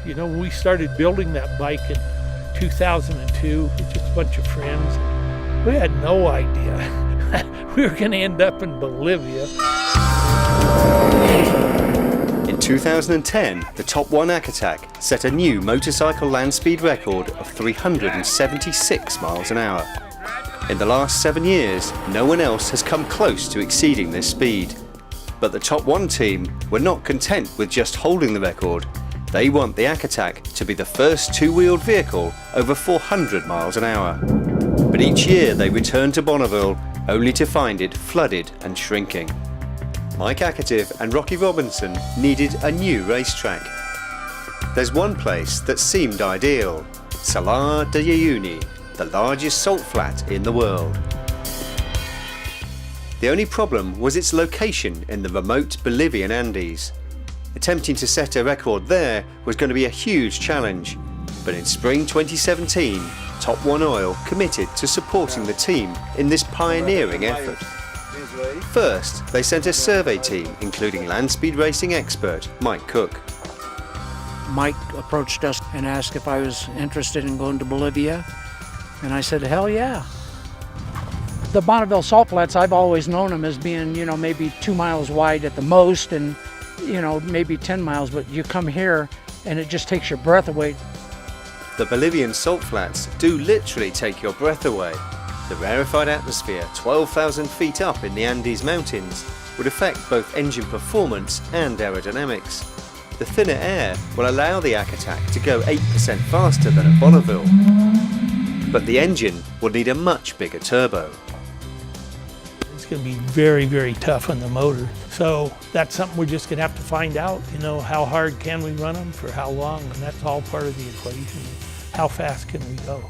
You know, when we started building that bike in 2002 with just a bunch of friends, we had no idea we were going to end up in Bolivia. In 2010, the Top One Akhtac set a new motorcycle land speed record of 376 miles an hour. In the last 7 years, no one else has come close to exceeding this speed. But the Top One team were not content with just holding the record. They want the Akhtac to be the first two-wheeled vehicle over 400 miles an hour. But each year they return to Bonneville only to find it flooded and shrinking. Mike Akativ and Rocky Robinson needed a new racetrack. There's one place that seemed ideal, Salar de Uyuni, the largest salt flat in the world. The only problem was its location in the remote Bolivian Andes. Attempting to set a record there was going to be a huge challenge, but in spring 2017, Top One Oil committed to supporting the team in this pioneering effort. First, they sent a survey team including land speed racing expert Mike Cook. Mike approached us and asked if I was interested in going to Bolivia, and I said, hell yeah. The Bonneville Salt Flats, I've always known them as being, maybe 2 miles wide at the most and, maybe 10 miles, but you come here and it just takes your breath away. The Bolivian salt flats do literally take your breath away. The rarefied atmosphere 12,000 feet up in the Andes Mountains would affect both engine performance and aerodynamics. The thinner air will allow the Akhtac to go 8% faster than at Bonneville, but the engine will need a much bigger turbo. It's going to be very, very tough on the motor. So that's something we're just going to have to find out. How hard can we run them, for how long, and that's all part of the equation. How fast can we go?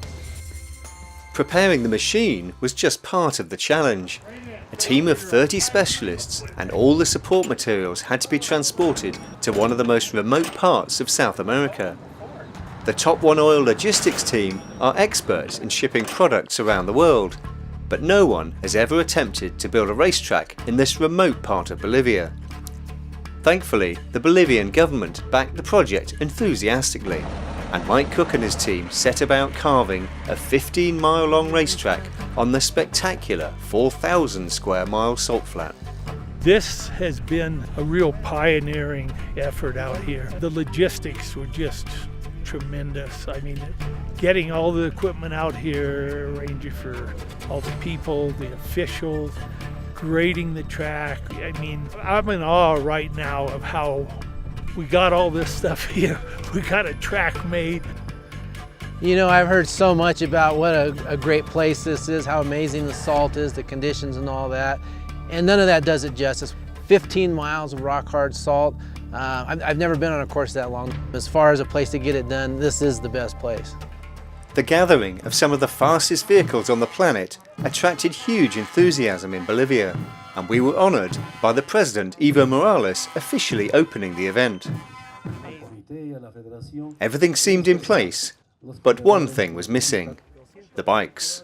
Preparing the machine was just part of the challenge. A team of 30 specialists and all the support materials had to be transported to one of the most remote parts of South America. The Top One Oil logistics team are experts in shipping products around the world, but no one has ever attempted to build a racetrack in this remote part of Bolivia. Thankfully, the Bolivian government backed the project enthusiastically, and Mike Cook and his team set about carving a 15-mile-long racetrack on the spectacular 4,000 square mile salt flat. This has been a real pioneering effort out here. The logistics were just tremendous. I mean, getting all the equipment out here, arranging for all the people, the officials, grading the track. I mean, I'm in awe right now of how we got all this stuff here. We got a track made. I've heard so much about what a great place this is, how amazing the salt is, the conditions and all that, and none of that does it justice. 15 miles of rock hard salt. I've never been on a course that long. As far as a place to get it done, this is the best place. The gathering of some of the fastest vehicles on the planet attracted huge enthusiasm in Bolivia, and we were honoured by the President Evo Morales officially opening the event. Everything seemed in place, but one thing was missing: the bikes.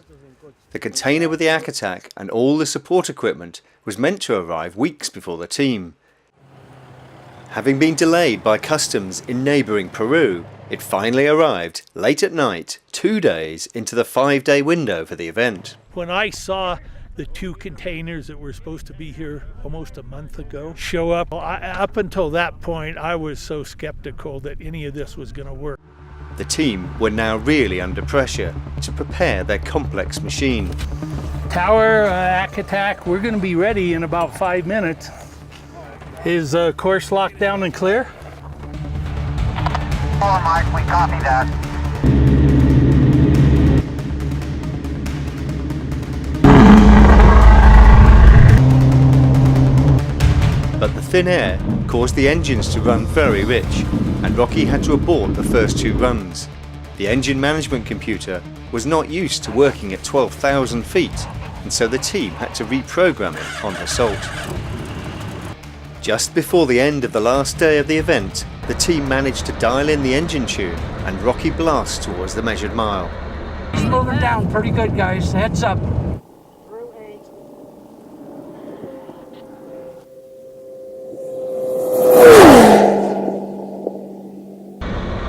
The container with the Akhtac and all the support equipment was meant to arrive weeks before the team. Having been delayed by customs in neighbouring Peru, it finally arrived late at night, 2 days into the 5-day window for the event. When I saw the 2 containers that were supposed to be here almost a month ago show up, up until that point I was so skeptical that any of this was going to work. The team were now really under pressure to prepare their complex machine. Tower, Akhtac, we're going to be ready in about 5 minutes. Is course locked down and clear? Oh, Mike, we copy that. But the thin air caused the engines to run very rich, and Rocky had to abort the first 2 runs. The engine management computer was not used to working at 12,000 feet, and so the team had to reprogram it on the salt. Just before the end of the last day of the event, the team managed to dial in the engine tune and Rocky blast towards the measured mile. He's moving down pretty good, guys. Heads up.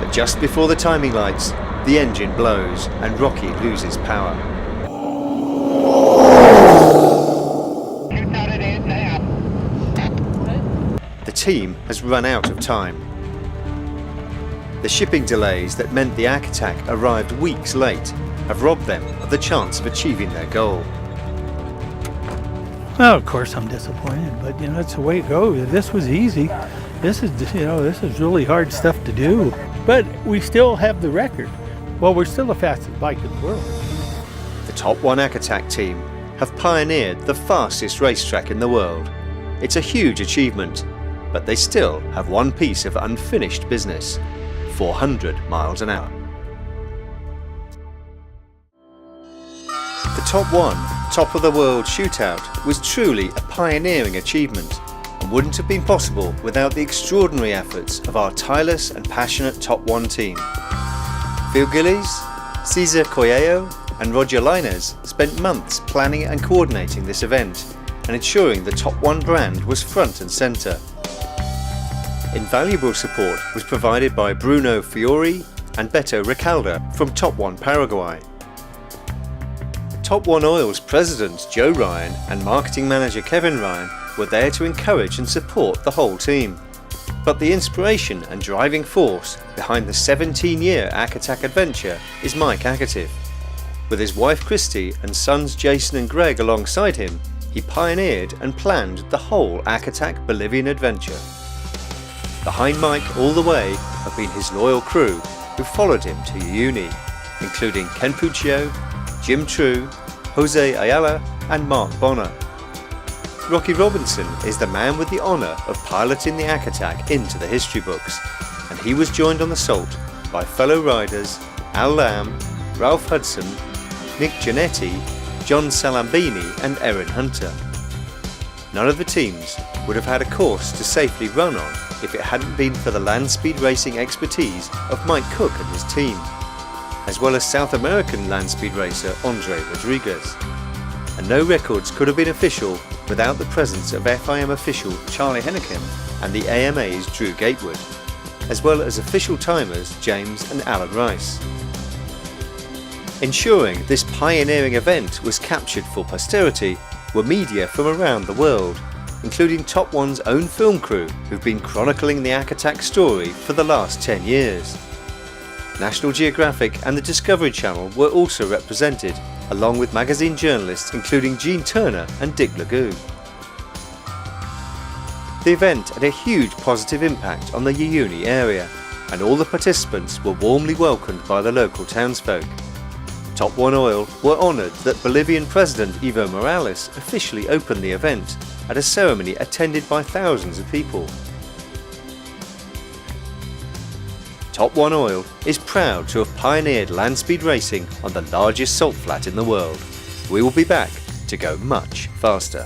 The Just before the timing lights, the engine blows and Rocky loses power. The team has run out of time. The shipping delays that meant the Akatak arrived weeks late have robbed them of the chance of achieving their goal. Well, of course I'm disappointed, but that's the way it goes. This was easy. This is really hard stuff to do. But we still have the record. Well, we're still the fastest bike in the world. The Top One Akatak team have pioneered the fastest racetrack in the world. It's a huge achievement, but they still have one piece of unfinished business: 400 miles an hour. The Top One, Top of the World shootout was truly a pioneering achievement and wouldn't have been possible without the extraordinary efforts of our tireless and passionate Top One team. Phil Gillies, Cesar Coelho and Roger Lines spent months planning and coordinating this event and ensuring the Top One brand was front and centre. Invaluable support was provided by Bruno Fiori and Beto Recalde from Top One Paraguay. Top One Oil's president Joe Ryan and marketing manager Kevin Ryan were there to encourage and support the whole team. But the inspiration and driving force behind the 17-year Akatak adventure is Mike Akativ. With his wife Christy and sons Jason and Greg alongside him, he pioneered and planned the whole Akatak Bolivian adventure. Behind Mike all the way have been his loyal crew who followed him to Uyuni, including Ken Puccio, Jim True, Jose Ayala and Mark Bonner. Rocky Robinson is the man with the honour of piloting the Akatak into the history books, and he was joined on the Salt by fellow riders Al Lamb, Ralph Hudson, Nick Giannetti, John Salambini and Erin Hunter. None of the teams would have had a course to safely run on if it hadn't been for the land speed racing expertise of Mike Cook and his team, as well as South American land speed racer Andre Rodriguez. And no records could have been official without the presence of FIM official Charlie Henneken and the AMA's Drew Gatewood, as well as official timers James and Alan Rice. Ensuring this pioneering event was captured for posterity were media from around the world, including Top One's own film crew who've been chronicling the Akatak story for the last 10 years. National Geographic and the Discovery Channel were also represented, along with magazine journalists including Gene Turner and Dick Legoo. The event had a huge positive impact on the Uyuni area, and all the participants were warmly welcomed by the local townsfolk. Top One Oil were honoured that Bolivian President Evo Morales officially opened the event at a ceremony attended by thousands of people. Top One Oil is proud to have pioneered land speed racing on the largest salt flat in the world. We will be back to go much faster.